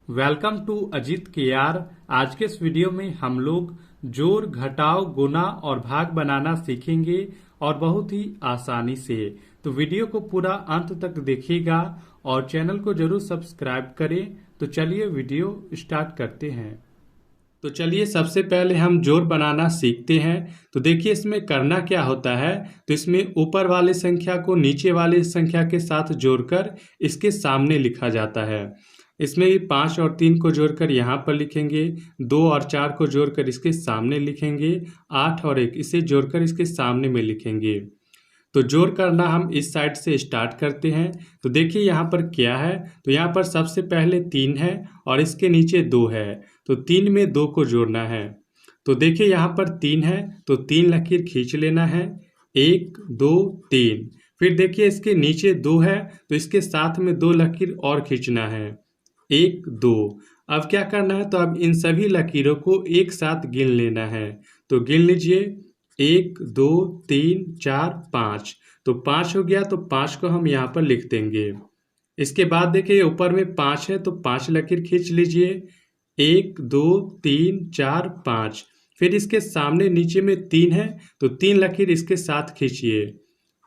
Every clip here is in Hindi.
वेलकम टू अजीत के यार। आज के इस वीडियो में हम लोग जोड़ घटाव गुना और भाग बनाना सीखेंगे और बहुत ही आसानी से। तो वीडियो को पूरा अंत तक देखिएगा और चैनल को जरूर सब्सक्राइब करें। तो चलिए वीडियो स्टार्ट करते हैं। तो चलिए सबसे पहले हम जोड़ बनाना सीखते हैं। तो देखिए इसमें करना क्या होता है। तो इसमें ऊपर वाले संख्या को नीचे वाले संख्या के साथ जोड़कर इसके सामने लिखा जाता है। इसमें भी 5 और 3 को जोड़कर यहाँ पर लिखेंगे, 2 और 4 को जोड़कर इसके सामने लिखेंगे, 8 और 1 इसे जोड़कर इसके सामने में लिखेंगे। तो जोड़ करना हम इस साइड से स्टार्ट करते हैं। तो देखिए यहाँ पर क्या है। तो यहाँ पर सबसे पहले 3 है और इसके नीचे 2 है। तो 3 में 2 को जोड़ना है। तो देखिए यहाँ पर 3 है तो 3 लकीर खींच लेना है, 1 2 3। फिर देखिए इसके नीचे 2 है तो इसके साथ में 2 लकीर और खींचना है, 1 2। अब क्या करना है, तो अब इन सभी लकीरों को एक साथ गिन लेना है। तो गिन लीजिए, 1 2 3 4 5। तो 5 हो गया तो 5 को हम यहाँ पर लिख देंगे। इसके बाद देखिए ऊपर में 5 है तो 5 लकीर खींच लीजिए, 1 2 3 4 5। फिर इसके सामने नीचे में 3 है तो 3 लकीर इसके साथ खींचिए,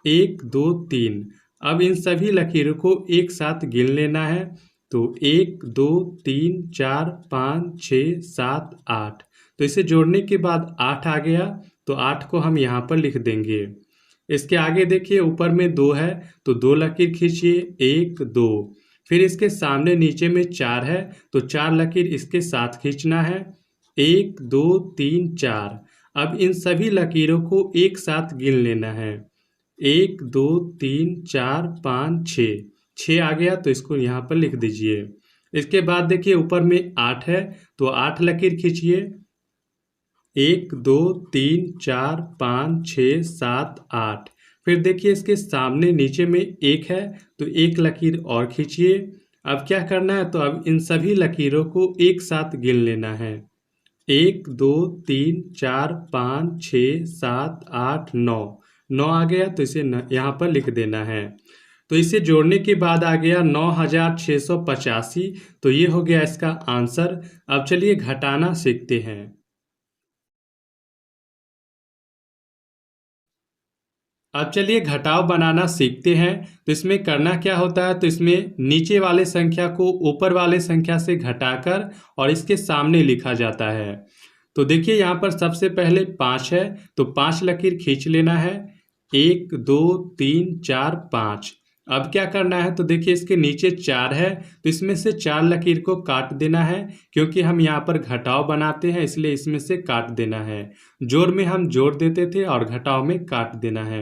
1 2 3। अब इन सभी लकीरों को एक साथ गिन लेना है। तो 1 2 3 4 5 6 7 8। तो इसे जोड़ने के बाद 8 आ गया तो 8 को हम यहाँ पर लिख देंगे। इसके आगे देखिए ऊपर में 2 है तो 2 लकीर खींचिए, 1 2। फिर इसके सामने नीचे में 4 है तो 4 लकीर इसके साथ खींचना है, 1 2 3 4। अब इन सभी लकीरों को एक साथ गिन लेना है, 1 2 3 4 5 6। 6 आ गया तो इसको यहाँ पर लिख दीजिए। इसके बाद देखिए ऊपर में 8 है तो 8 लकीर खींचिए, 1 2 3 4 5 6 7 8। फिर देखिए इसके सामने नीचे में 1 है तो 1 लकीर और खींचिए। अब क्या करना है, तो अब इन सभी लकीरों को एक साथ गिन लेना है, 1 2 3 4 5 6 7 8 9। 9 आ गया तो इसे यहाँ पर लिख देना है। तो इसे जोड़ने के बाद आ गया 9685। तो ये हो गया इसका आंसर। अब चलिए घटाना सीखते हैं। अब चलिए घटाव बनाना सीखते हैं। तो इसमें करना क्या होता है, तो इसमें नीचे वाले संख्या को ऊपर वाले संख्या से घटाकर और इसके सामने लिखा जाता है। तो देखिए यहाँ पर सबसे पहले 5 है तो 5 लकीर खींच लेना है, 1 2 3 4 5। अब क्या करना है, तो देखिए इसके नीचे 4 है तो इसमें से 4 लकीर को काट देना है, क्योंकि हम यहाँ पर घटाव बनाते हैं इसलिए इसमें से काट देना है। जोड़ में हम जोड़ देते थे और घटाव में काट देना है।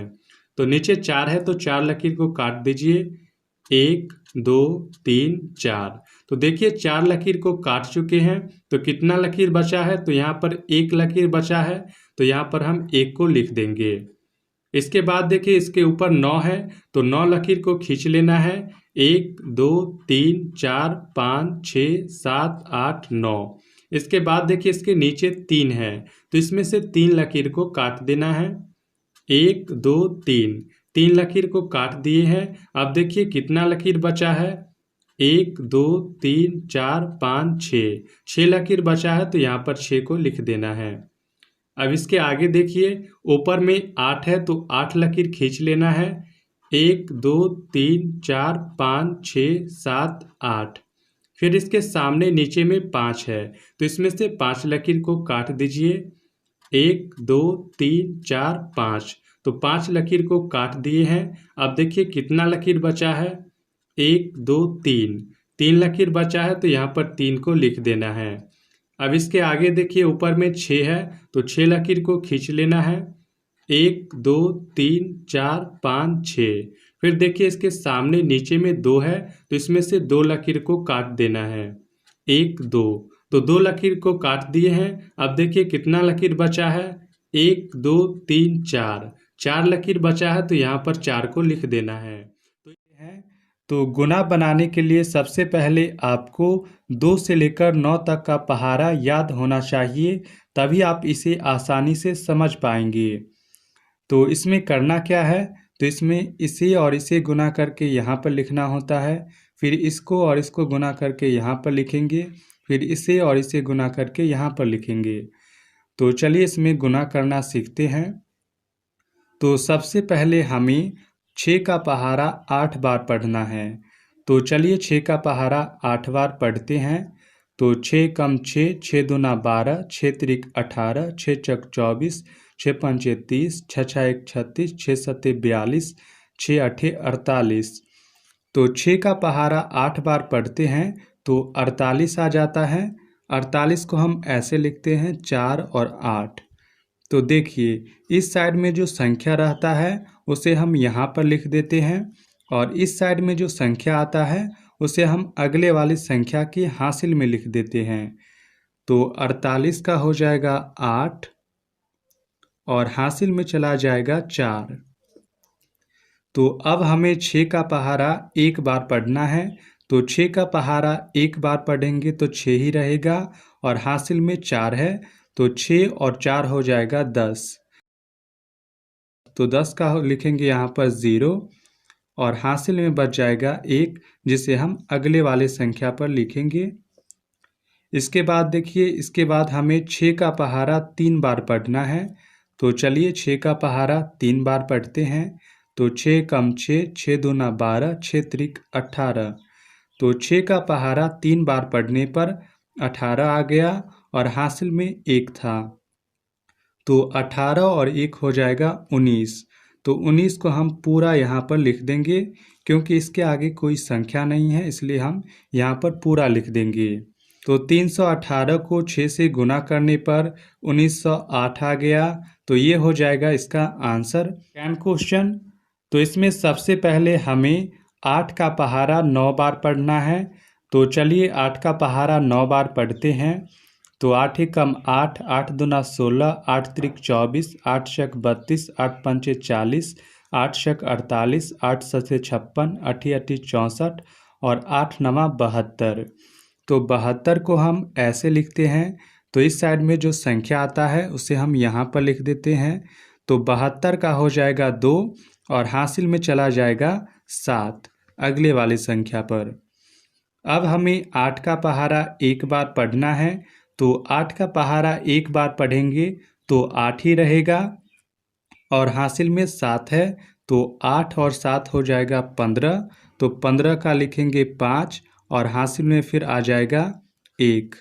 तो नीचे 4 है तो 4 लकीर को काट दीजिए, 1 2 3 4। तो देखिए 4 लकीर को काट चुके हैं। तो कितना लकीर बचा है, तो यहाँ पर 1 लकीर बचा है तो यहाँ पर हम 1 को लिख देंगे। इसके बाद देखिए इसके ऊपर 9 है तो 9 लकीर को खींच लेना है, 1 2 3 4 5 6 7 8 9। इसके बाद देखिए इसके नीचे 3 है तो इसमें से 3 लकीर को काट देना है, 1 2 3। 3 लकीर को काट दिए हैं। अब देखिए कितना लकीर बचा है, 1 2 3 4 5 6। 6 लकीर बचा है तो यहाँ पर 6 को लिख देना है। अब इसके आगे देखिए ऊपर में 8 है तो 8 लकीर खींच लेना है, 1 2 3 4 5 6 7 8। फिर इसके सामने नीचे में 5 है तो इसमें से 5 लकीर को काट दीजिए, 1 2 3 4 5। तो 5 लकीर को काट दिए हैं। अब देखिए कितना लकीर बचा है, 1 2 3। 3 लकीर बचा है तो यहाँ पर 3 को लिख देना है। अब इसके आगे देखिए ऊपर में 6 है तो 6 लकीर को खींच लेना है, 1 2 3 4 5 6। फिर देखिए इसके सामने नीचे में 2 है तो इसमें से 2 लकीर को काट देना है, 1 2। तो 2 लकीर को काट दिए हैं। अब देखिए कितना लकीर बचा है, 1 2 3 4। 4 लकीर बचा है तो यहाँ पर 4 को लिख देना है। तो ये है। तो गुना बनाने के लिए सबसे पहले आपको 2 से लेकर 9 तक का पहाड़ा याद होना चाहिए, तभी आप इसे आसानी से समझ पाएंगे। तो इसमें करना क्या है, तो इसमें इसे और इसे गुना करके यहाँ पर लिखना होता है। फिर इसको और इसको गुना करके यहाँ पर लिखेंगे, फिर इसे और इसे गुना करके यहाँ पर लिखेंगे। तो चलिए इसमें गुना करना सीखते हैं। तो सबसे पहले हमें 6 का पहाड़ा 8 बार पढ़ना है। तो चलिए 6 का पहाड़ा 8 बार पढ़ते हैं। तो 6 कम 6, 6 दूना 12, 6 त्रिक 18, 6 चक 24, 6 पंचे 30, 6 छः 1 36, 6 सत्ते 42, 6 अठे 48। तो 6 का पहाड़ा 8 बार पढ़ते हैं तो 48 आ जाता है। 48 को हम ऐसे लिखते हैं 4 और 8। तो देखिए इस साइड में जो संख्या रहता है उसे हम यहाँ पर लिख देते हैं, और इस साइड में जो संख्या आता है उसे हम अगले वाली संख्या के हासिल में लिख देते हैं। तो 48 का हो जाएगा 8 और हासिल में चला जाएगा 4। तो अब हमें 6 का पहाड़ा 1 बार पढ़ना है। तो 6 का पहाड़ा 1 बार पढ़ेंगे तो 6 ही रहेगा, और हासिल में 4 है तो 6 और 4 हो जाएगा 10। तो 10 का लिखेंगे यहाँ पर 0 और हासिल में बच जाएगा 1, जिसे हम अगले वाले संख्या पर लिखेंगे। इसके बाद देखिए, इसके बाद हमें 6 का पहाड़ा 3 बार पढ़ना है। तो चलिए 6 का पहाड़ा 3 बार पढ़ते हैं। तो 6 कम 6, 6 दूना 12, 6 त्रिक 18। तो 6 का पहाड़ा 3 बार पढ़ने पर 18 आ गया और हासिल में 1 था। तो 18 और 1 हो जाएगा 19। तो 19 को हम पूरा यहाँ पर लिख देंगे, क्योंकि इसके आगे कोई संख्या नहीं है इसलिए हम यहाँ पर पूरा लिख देंगे। तो 318 को 6 से गुना करने पर 1908 आ गया। तो ये हो जाएगा इसका आंसर। 10 क्वेश्चन। तो इसमें सबसे पहले हमें 8 का पहाड़ा 9 बार पढ़ना है। तो चलिए 8 का पहाड़ा 9 बार पढ़ते हैं। तो 8 कम 8, 8 दूना 16, 8 त्रिक 24, 8 शक 32, 8 पंचे 40, 8 शक 48, 8 सत्ते 56, 8 अठी 64 और 8 नवा 72। तो 72 को हम ऐसे लिखते हैं। तो इस साइड में जो संख्या आता है उसे हम यहाँ पर लिख देते हैं। तो 72 का हो जाएगा 2 और हासिल में चला जाएगा 7 अगले वाली संख्या पर। अब हमें 8 का पहाड़ा 1 बार पढ़ना है। तो 8 का पहाड़ा 1 बार पढ़ेंगे तो 8 ही रहेगा, और हासिल में 7 है तो 8 और 7 हो जाएगा 15। तो 15 का लिखेंगे 5 और हासिल में फिर आ जाएगा 1।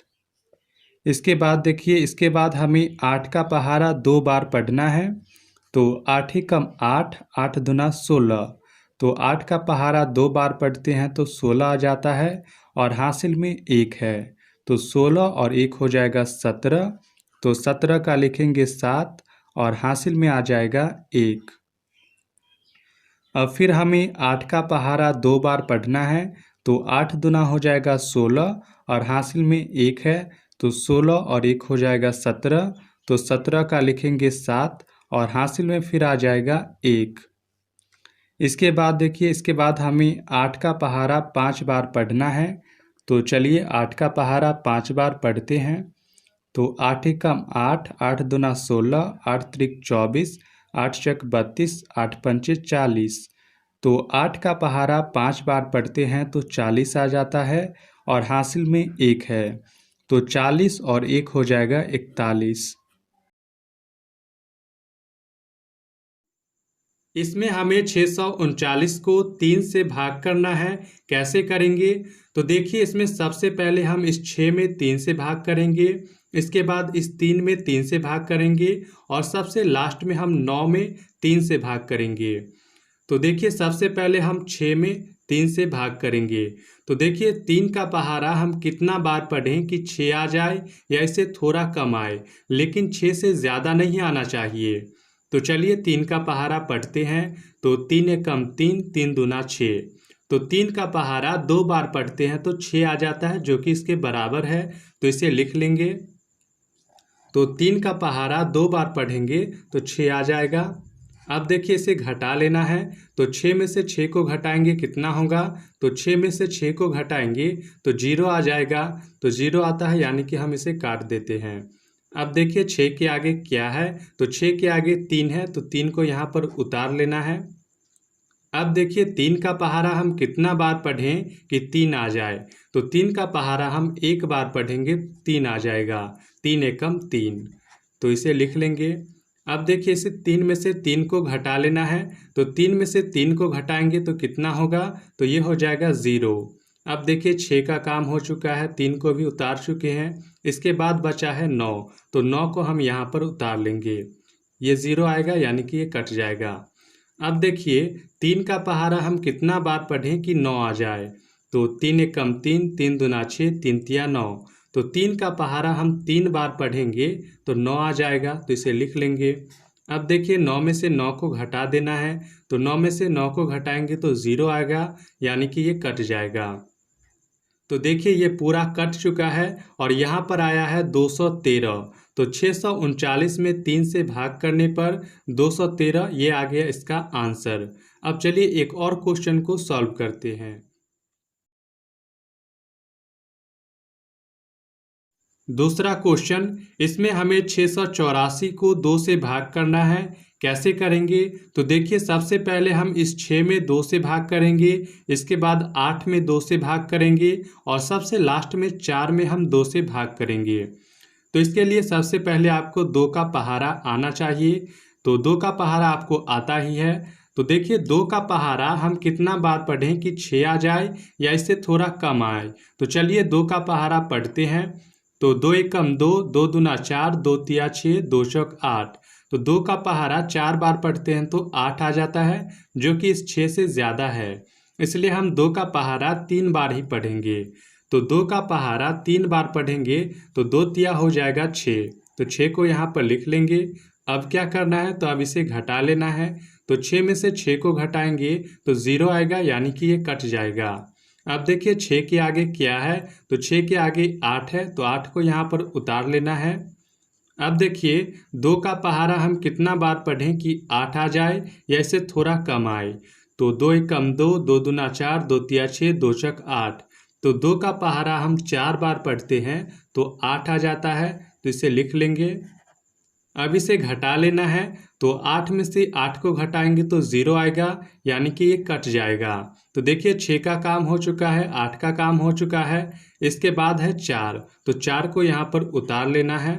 इसके बाद देखिए, इसके बाद हमें 8 का पहाड़ा 2 बार पढ़ना है। तो 8 कम 8, 8 दूना 16। तो 8 का पहाड़ा 2 बार पढ़ते हैं तो 16 आ जाता है और हासिल में 1 है। तो 16 और 1 हो जाएगा 17। तो 17 का लिखेंगे 7 और हासिल में आ जाएगा 1। अब फिर हमें 8 का पहाड़ा 2 बार पढ़ना है। तो 8 दूना हो जाएगा 16 और हासिल में 1 है। तो 16 और 1 हो जाएगा 17। तो 17 का लिखेंगे 7 और हासिल में फिर आ जाएगा 1। इसके बाद देखिए, इसके बाद हमें 8 का पहाड़ा 5 बार पढ़ना है। तो चलिए 8 का पहाड़ा 5 बार पढ़ते हैं। तो 8 कम 8, 8 दूना 16, 8 त्रिक 24, 8 चक 32, 8 पंचे 40। तो 8 का पहाड़ा 5 बार पढ़ते हैं तो 40 आ जाता है और हासिल में 1 है। तो 40 और 1 हो जाएगा 41। इसमें हमें 639 को 3 से भाग करना है। कैसे करेंगे? तो देखिए, इसमें सबसे पहले हम इस 6 में 3 से भाग करेंगे, इसके बाद इस 3 में 3 से भाग करेंगे और सबसे लास्ट में हम 9 में 3 से भाग करेंगे। तो देखिए, सबसे पहले हम 6 में 3 से भाग करेंगे। तो देखिए 3 का पहाड़ा हम कितना बार पढ़ें कि 6 आ जाए या इससे थोड़ा कम आए, लेकिन 6 से ज़्यादा नहीं आना चाहिए। तो चलिए 3 का पहाड़ा पढ़ते हैं। तो 3 एकम 3, 3 दूना 6। तो 3 का पहाड़ा 2 बार पढ़ते हैं तो 6 आ जाता है, जो कि इसके बराबर है। तो इसे लिख लेंगे। तो 3 का पहाड़ा 2 बार पढ़ेंगे तो 6 आ जाएगा। अब देखिए इसे घटा लेना है। तो 6 में से 6 को घटाएंगे कितना होगा? तो 6 में से 6 को घटाएंगे तो 0 आ जाएगा। तो 0 आता है, यानी कि हम इसे काट देते हैं। अब देखिए 6 के आगे क्या है? तो 6 के आगे 3 है, तो 3 को यहाँ पर उतार लेना है। अब देखिए 3 का पहाड़ा हम कितना बार पढ़ें कि 3 आ जाए। तो 3 का पहाड़ा हम एक बार पढ़ेंगे 3 आ जाएगा। 3 एकम 3, तो इसे लिख लेंगे। अब देखिए इसे 3 में से 3 को घटा लेना है। तो 3 में से 3 को घटाएंगे तो कितना होगा, तो ये हो जाएगा 0। अब देखिए 6 का काम हो चुका है, 3 को भी उतार चुके हैं। इसके बाद बचा है 9, तो 9 को हम यहाँ पर उतार लेंगे। ये 0 आएगा यानी कि ये कट जाएगा। अब देखिए 3 का पहाड़ा हम कितना बार पढ़ें कि 9 आ जाए। तो 3 एकम 3, 3 दूना 6, 3 तिया 9। तो 3 का पहाड़ा हम 3 बार पढ़ेंगे तो 9 आ जाएगा, तो इसे लिख लेंगे। अब देखिए 9 में से 9 को घटा देना है। तो 9 में से 9 को घटाएंगे तो 0 आएगा यानी कि ये कट जाएगा। तो देखिए ये पूरा कट चुका है और यहाँ पर आया है 213। तो 639 में 3 से भाग करने पर 213, ये आ गया इसका आंसर। अब चलिए एक और क्वेश्चन को सॉल्व करते हैं। दूसरा क्वेश्चन, इसमें हमें 684 को 2 से भाग करना है। कैसे करेंगे, तो देखिए सबसे पहले हम इस 6 में 2 से भाग करेंगे, इसके बाद 8 में 2 से भाग करेंगे और सबसे लास्ट में 4 में हम 2 से भाग करेंगे। तो इसके लिए सबसे पहले आपको 2 का पहाड़ा आना चाहिए। तो 2 का पहाड़ा आपको आता ही है। तो देखिए 2 का पहाड़ा हम कितना बार पढ़ें कि 6 आ जाए या इससे थोड़ा कम आए। तो चलिए 2 का पहाड़ा पढ़ते हैं। तो 2 एकम 2, 2 दूना 4, 2 तिया 6, 2 चौक 8। तो 2 का पहाड़ा 4 बार पढ़ते हैं तो 8 आ जाता है, जो कि इस 6 से ज़्यादा है। इसलिए हम 2 का पहाड़ा 3 बार ही पढ़ेंगे। तो 2 का पहाड़ा 3 बार पढ़ेंगे तो 2 तिया हो जाएगा 6। तो 6 को यहाँ पर लिख लेंगे। अब क्या करना है, तो अब इसे घटा लेना है। तो 6 में से 6 को घटाएंगे तो 0 आएगा यानी कि ये कट जाएगा। अब देखिए 6 के आगे क्या है, तो 6 के आगे 8 है, तो 8 को यहाँ पर उतार लेना है। अब देखिए 2 का पहाड़ा हम कितना बार पढ़ें कि 8 आ जाए या इससे थोड़ा कम आए। तो 2 एकम 2, 2 दूना 4, 2 तिया 6, 2 चौक 8। तो 2 का पहाड़ा हम 4 बार पढ़ते हैं तो 8 आ जाता है, तो इसे लिख लेंगे। अब इसे घटा लेना है। तो 8 में से 8 को घटाएंगे तो 0 आएगा यानी कि ये कट जाएगा। तो देखिए 6 का काम हो चुका है, 8 का काम हो चुका है। इसके बाद है 4, तो 4 को यहाँ पर उतार लेना है।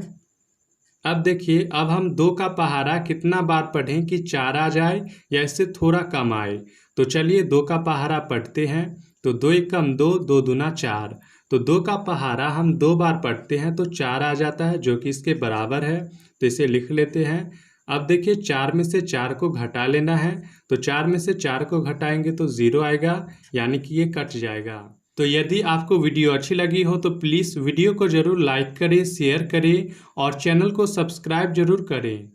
अब देखिए अब हम 2 का पहाड़ा कितना बार पढ़ें कि 4 आ जाए या इससे थोड़ा कम आए। तो चलिए 2 का पहाड़ा पढ़ते हैं। तो 2 एकम 2, 2 दूना 4। तो 2 का पहाड़ा हम 2 बार पढ़ते हैं तो 4 आ जाता है, जो कि इसके बराबर है। तो इसे लिख लेते हैं। अब देखिए 4 में से 4 को घटा लेना है। तो 4 में से 4 को घटाएंगे तो 0 आएगा यानी कि ये कट जाएगा। तो यदि आपको वीडियो अच्छी लगी हो तो प्लीज़ वीडियो को ज़रूर लाइक करें, शेयर करें और चैनल को सब्सक्राइब जरूर करें।